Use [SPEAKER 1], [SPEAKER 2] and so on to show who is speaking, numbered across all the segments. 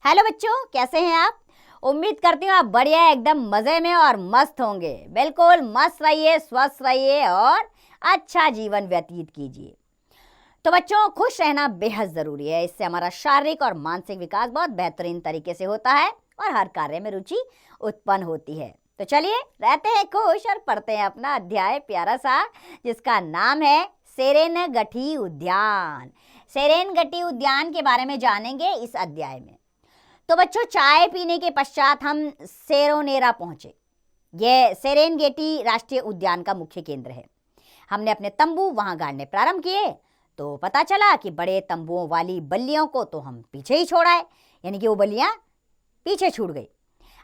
[SPEAKER 1] Hello बच्चों, कैसे हैं आप। उम्मीद करती हूँ आप बढ़िया एकदम मजे में और मस्त होंगे। बिल्कुल मस्त रहिए, स्वस्थ रहिए और अच्छा जीवन व्यतीत कीजिए। तो बच्चों, खुश रहना बेहद जरूरी है। इससे हमारा शारीरिक और मानसिक विकास बहुत बेहतरीन तरीके से होता है और हर कार्य में रुचि उत्पन्न होती है। तो चलिए रहते हैं खुश और पढ़ते हैं अपना अध्याय प्यारा सा, जिसका नाम है सेरेनगेटी उद्यान। सेरेनगेटी उद्यान के बारे में जानेंगे इस अध्याय में। तो बच्चों, चाय पीने के पश्चात हम सेरोनेरा पहुंचे। यह सेरेनगेटी राष्ट्रीय उद्यान का मुख्य केंद्र है। हमने अपने तंबू वहां गाड़ने प्रारंभ किए तो पता चला कि बड़े तंबुओं वाली बल्लियों को तो हम पीछे ही छोड़ आए, यानी कि वो बल्लियां पीछे छूट गई।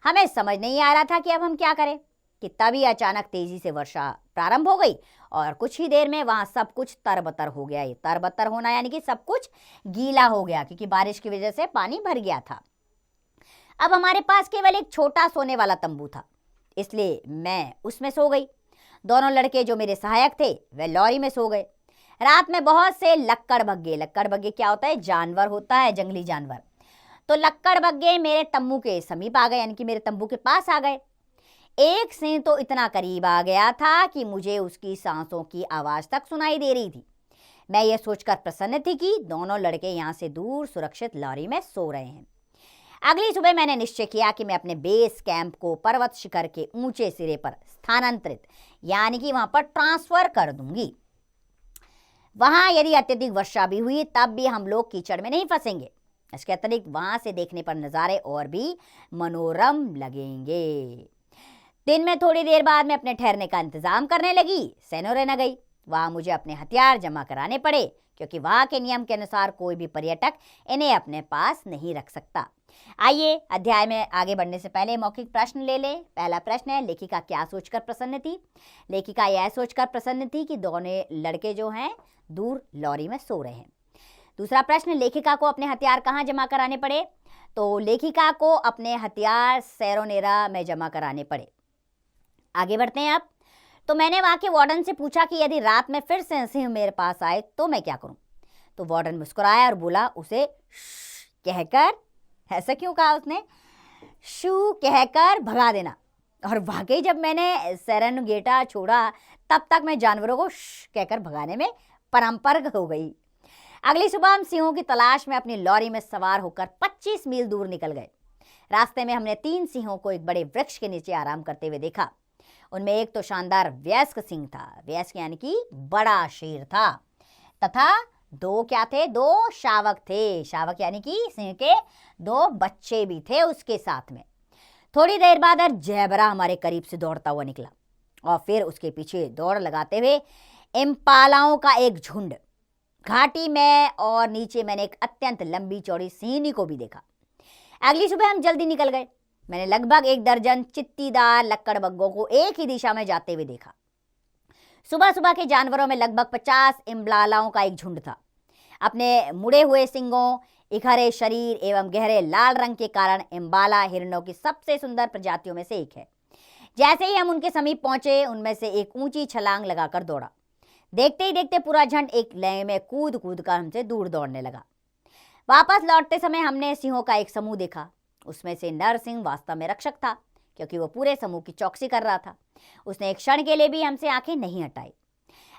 [SPEAKER 1] हमें समझ नहीं आ रहा था कि अब हम क्या करें कि तभी अचानक तेजी से वर्षा प्रारंभ हो गई और कुछ ही देर में वहां सब कुछ तरबतर हो गया। ये तरबतर होना यानी कि सब कुछ गीला हो गया, क्योंकि बारिश की वजह से पानी भर गया था। अब हमारे पास केवल एक छोटा सोने वाला तंबू था, इसलिए मैं उसमें सो गई। दोनों लड़के जो मेरे सहायक थे वे लॉरी में सो गए। रात में बहुत से लक्कड़बग्गे क्या होता है, जानवर होता है, जंगली जानवर। तो लक्कड़बग्गे मेरे तंबू के समीप आ गए, यानी कि मेरे तंबू के पास आ गए। एक सिंह तो इतना करीब आ गया था कि मुझे उसकी सांसों की आवाज तक सुनाई दे रही थी। मैं ये सोचकर प्रसन्न थी कि दोनों लड़के यहाँ से दूर सुरक्षित लॉरी में सो रहे हैं। अगली सुबह मैंने निश्चय किया कि मैं अपने बेस कैंप को पर्वत शिखर के ऊंचे सिरे पर स्थानांतरित, यानी कि वहां पर ट्रांसफर कर दूंगी। वहां यदि अत्यधिक वर्षा भी हुई तब भी हम लोग कीचड़ में नहीं फंसेंगे। इसके अतिरिक्त वहां से देखने पर नज़ारे और भी मनोरम लगेंगे। दिन में थोड़ी देर बाद मैं अपने ठहरने का इंतजाम करने लगी। सेनोरेना गई। वहां मुझे अपने हथियार जमा कराने पड़े, क्योंकि वहां के नियम के अनुसार कोई भी पर्यटक इन्हें अपने पास नहीं रख सकता। आइए अध्याय में आगे बढ़ने से पहले मौखिक प्रश्न ले लें। पहला प्रश्न है, लेखिका क्या सोचकर प्रसन्न थी। लेखिका यह सोचकर प्रसन्न थी कि दोनों लड़के जो हैं दूर लॉरी में सो रहे हैं। दूसरा प्रश्न, लेखिका को अपने हथियार कहाँ जमा कराने पड़े। तो लेखिका को अपने हथियार सेरोनेरा में जमा कराने पड़े। आगे बढ़ते हैं अब। तो मैंने वहां के वार्डन से पूछा कि यदि रात में फिर से सिंह मेरे पास आए तो मैं क्या करूं। तो वार्डन मुस्कुराया और बोला, उसे कहकर, ऐसा क्यों कहा उसने, शू कहकर भगा देना। और वाकई जब मैंने सेरेनगेटा छोड़ा तब तक मैं जानवरों को कहकर भगाने में पारंपरिक हो गई। अगली सुबह हम सिंहों की तलाश में अपनी लॉरी में सवार होकर 25 मील दूर निकल गए। रास्ते में हमने 3 सिंहों को एक बड़े वृक्ष के नीचे आराम करते हुए देखा। उनमें एक तो शानदार वयस्क सिंह था, वयस्क यानी कि बड़ा शेर था, तथा 2 क्या थे, 2 शावक थे। शावक यानी कि सिंह के 2 बच्चे भी थे उसके साथ में। थोड़ी देर बाद जैबरा हमारे करीब से दौड़ता हुआ निकला और फिर उसके पीछे दौड़ लगाते हुए इम्पालाओं का एक झुंड। घाटी में और नीचे मैंने एक अत्यंत लंबी चौड़ी सिंहनी को भी देखा। अगली सुबह हम जल्दी निकल गए। मैंने लगभग 1 दर्जन चित्तीदार लक्कड़बग्गों को एक ही दिशा में जाते हुए देखा। सुबह सुबह के जानवरों में लगभग 50 इम्बालाओं का एक झुंड था। अपने मुड़े हुए सींगों, इखरे शरीर एवं गहरे लाल रंग के कारण इम्बाला हिरणों की सबसे सुंदर प्रजातियों में से एक है। जैसे ही हम उनके समीप पहुंचे, उनमें से एक ऊंची छलांग लगाकर दौड़ा। देखते ही देखते पूरा झुंड एक लय में कूद कूद कर हमसे दूर दौड़ने लगा। वापस लौटते समय हमने सिंहों का एक समूह देखा। उसमें से नर सिंह वास्तव में रक्षक था, क्योंकि वो पूरे समूह की चौकसी कर रहा था। उसने एक क्षण के लिए भी हमसे आंखें नहीं हटाई।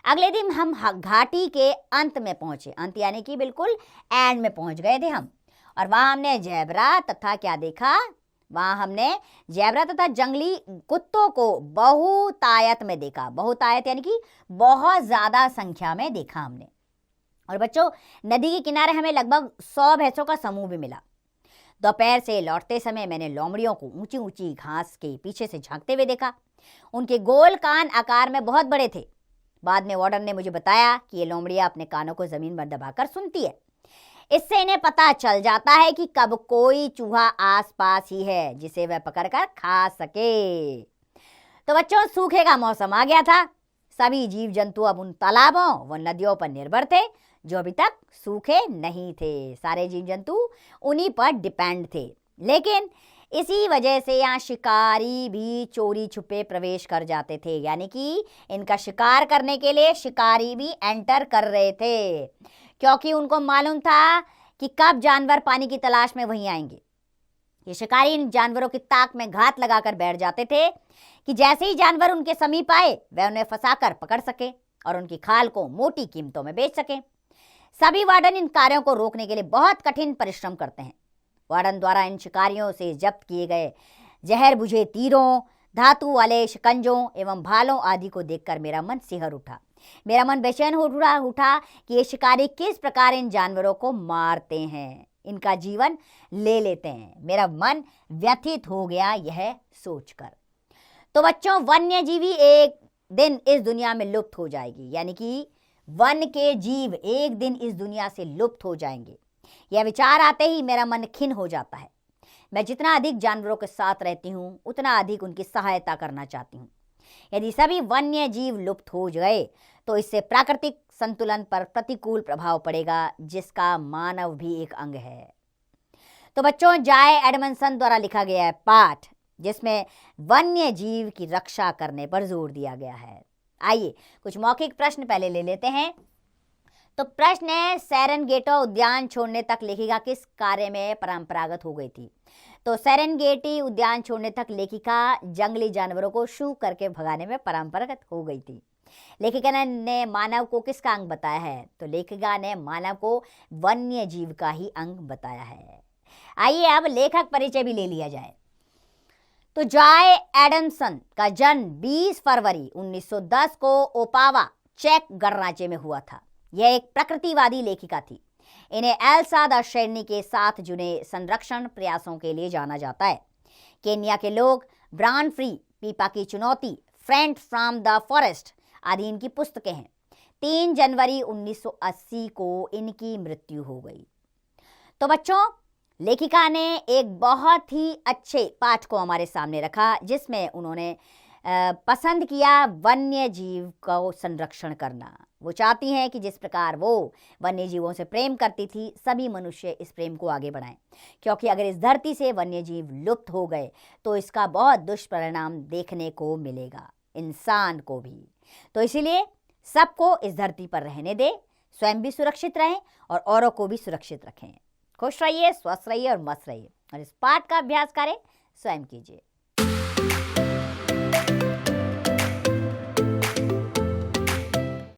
[SPEAKER 1] अगले दिन हम घाटी के अंत में पहुंचे। अंत यानी कि बिल्कुल एंड में पहुंच गए थे हम। और वहां हमने जैबरा तथा क्या देखा, वहां हमने जैबरा तथा जंगली कुत्तों को बहुतायत में देखा। बहुतायत यानी कि बहुत ज्यादा संख्या में देखा हमने। और बच्चों, नदी के किनारे हमें लगभग 100 भैंसों का समूह भी मिला। दोपहर से लौटते समय मैंने लोमड़ियों को ऊंची ऊंची घास के पीछे से झांकते हुए देखा। उनके गोल कान आकार में बहुत बड़े थे। बाद में वार्डन ने मुझे बताया कि ये लोमड़ियां अपने कानों को जमीन पर दबाकर सुनती है। इससे इन्हें पता चल जाता है कि कब कोई चूहा आसपास ही है जिसे वह पकड़कर खा सके। तो बच्चों, सूखे का मौसम आ गया था। सभी जीव जंतु अब उन तालाबों व नदियों पर निर्भर थे जो अभी तक सूखे नहीं थे। सारे जीव जंतु उन्हीं पर डिपेंड थे। लेकिन इसी वजह से यहाँ शिकारी भी चोरी छुपे प्रवेश कर जाते थे, यानी कि इनका शिकार करने के लिए शिकारी भी एंटर कर रहे थे, क्योंकि उनको मालूम था कि कब जानवर पानी की तलाश में वहीं आएंगे। ये शिकारी इन जानवरों की ताक में घात लगाकर बैठ जाते थे कि जैसे ही जानवर उनके समीप आए वह उन्हें फंसाकर पकड़ सके और उनकी खाल को मोटी कीमतों में बेच सके। सभी वार्डन इन कार्यों को रोकने के लिए बहुत कठिन परिश्रम करते हैं। वार्डन द्वारा इन शिकारियों से जब्त किए गए जहर बुझे तीरों, धातु वाले शिकंजों एवं भालों आदि को देखकर मेरा मन सिहर उठा। मेरा मन बेचैन हो उठा कि ये शिकारी किस प्रकार इन जानवरों को मारते हैं, इनका जीवन ले लेते हैं। मेरा मन व्यथित हो गया यह सोचकर। तो बच्चों, वन्य जीवी एक दिन इस दुनिया में लुप्त हो जाएगी, यानी कि वन के जीव एक दिन इस दुनिया से लुप्त हो जाएंगे। यह विचार आते ही मेरा मन खिन्न हो जाता है। मैं जितना अधिक जानवरों के साथ रहती हूँ उतना अधिक उनकी सहायता करना चाहती हूँ। यदि सभी वन्य जीव लुप्त हो गए तो इससे प्राकृतिक संतुलन पर प्रतिकूल प्रभाव पड़ेगा, जिसका मानव भी एक अंग है। तो बच्चों, जाय एडमंसन द्वारा लिखा गया है पाठ जिसमें वन्य जीव की रक्षा करने पर जोर दिया गया है। आइए कुछ मौखिक प्रश्न पहले ले लेते हैं। तो प्रश्न है, सेरेनगेटो उद्यान छोड़ने तक लेखिका किस कार्य में परंपरागत हो गई थी? तो सेरेनगेटी उद्यान छोड़ने तक लेखिका जंगली जानवरों को शू करके भगाने में परंपरागत हो गई थी। लेखिका ने मानव को किसका अंग बताया है? तो लेखिका ने मानव को वन्य जीव का ही अंग बताया है। आइए अब लेखक परिचय भी ले लिया जाए। तो जाय एडमसन का जन्म 20 फरवरी 1910 को ओपावा, चेक गणराज्य में हुआ था। यह एक प्रकृतिवादी लेखिका थी। इन्हें एल्सा द श्रेणी के साथ जुड़े संरक्षण प्रयासों के लिए जाना जाता है। केन्या के लोग, ब्रांड फ्री, पीपा की चुनौती, फ्रेंड फ्रॉम द फॉरेस्ट आदि इनकी पुस्तकें हैं। 3 जनवरी 1980 को इनकी मृत्यु हो गई। तो बच्चों, लेखिका ने एक बहुत ही अच्छे पाठ को हमारे सामने रखा जिसमें उन्होंने पसंद किया वन्य जीव को संरक्षण करना। वो चाहती हैं कि जिस प्रकार वो वन्य जीवों से प्रेम करती थी, सभी मनुष्य इस प्रेम को आगे बढ़ाएं, क्योंकि अगर इस धरती से वन्य जीव लुप्त हो गए तो इसका बहुत दुष्परिणाम देखने को मिलेगा, इंसान को भी। तो इसीलिए सबको इस धरती पर रहने दे, स्वयं भी सुरक्षित रहें और औरों को भी सुरक्षित रखें। खुश रहिए, स्वस्थ रहिए और मस्त रहिए, और इस पाठ का अभ्यास करें, स्वयं कीजिए।